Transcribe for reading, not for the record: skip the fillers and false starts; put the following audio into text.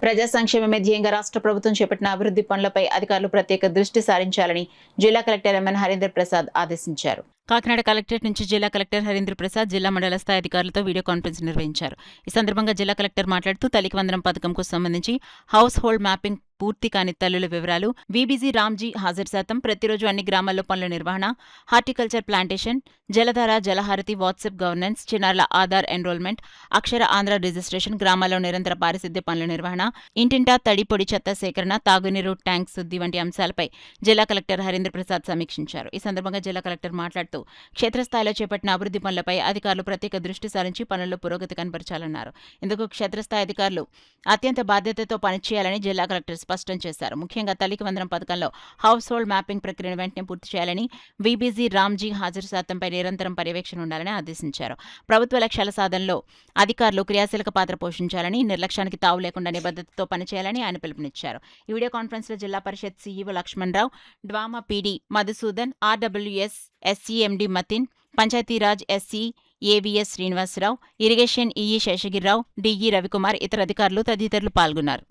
ప్రజా సంక్షేమమే ధ్యేయంగా రాష్ట్ర ప్రభుత్వం చేపట్టిన అభివృద్ధి పనులపై అధికారులు ప్రత్యేక దృష్టి సారించాలని జిల్లా కలెక్టర్ ఎంఎన్ హరీంద్ర ప్రసాద్ ఆదేశించారు. కాకినాడ కలెక్టరేట్ నుంచి జిల్లా కలెక్టర్ హరీంద్ర ప్రసాద్ జిల్లా మండల స్థాయి అధికారులతో వీడియో కాన్ఫరెన్స్ నిర్వహించారు. ఈ సందర్భంగా జిల్లా కలెక్టర్ మాట్లాడుతూ తల్లికి వందనం పథకంకు సంబంధించి హౌస్ హోల్డ్ మ్యాపింగ్ పూర్తి కాని తల్లుల వివరాలు, వీబీజీ రామ్జీ హాజరు శాతం, ప్రతిరోజు అన్ని గ్రామాల్లో పనుల నిర్వహణ, హార్టికల్చర్ ప్లాంటేషన్, జలధార జలహారతి వాట్సాప్ గవర్నెన్స్, చిన్నారుల ఆధార్ ఎన్రోల్మెంట్, అక్షర ఆంధ్ర రిజిస్ట్రేషన్, గ్రామాల్లో నిరంతర పారిశుద్ధ్య పనుల నిర్వహణ, ఇంటింటా తడి పొడి చెత్త సేకరణ, తాగునీరు ట్యాంక్ శుద్ధి వంటి అంశాలపై జిల్లా కలెక్టర్ హరీంద్ర ప్రసాద్ సమీక్షించారు. ఈ సందర్భంగా జిల్లా కలెక్టర్ మాట్లాడుతూ క్షేత్రస్థాయిలో చేపట్టిన అభివృద్ధి పనులపై అధికారులు ప్రత్యేక దృష్టి సారించి పనుల్లో పురోగతి కనపరచాలన్నారు. ఇందుకు క్షేత్రస్థాయి అధికారులు అత్యంత బాధ్యతతో పనిచేయాలని జిల్లా కలెక్టర్ స్పష్టం చేశారు. ముఖ్యంగా తల్లికి వందనం పథకంలో హౌస్ హోల్డ్ మ్యాపింగ్ ప్రక్రియను వెంటనే పూర్తి చేయాలని, వీబీజీ రామ్జీ హాజరు శాతంపై నిరంతరం పర్యవేక్షణ ఉండాలని ఆదేశించారు. ప్రభుత్వ లక్ష్యాల సాధనలో అధికారులు క్రియాశీలక పాత్ర పోషించాలని, నిర్లక్ష్యానికి తావు లేకుండా నిబద్ధతతో పనిచేయాలని ఆయన పిలుపునిచ్చారు. ఈ వీడియో కాన్ఫరెన్స్లో Zilla Parishad CEO Lakshmanarao, DWAMA PD Madhusudan, RWS SE MD Matin, Panchayati Raj SE AVS Srinivasarao, irrigation EE Seshagirirao, DE Ravikumar, ఇతర అధికారులు తదితరులు పాల్గొన్నారు.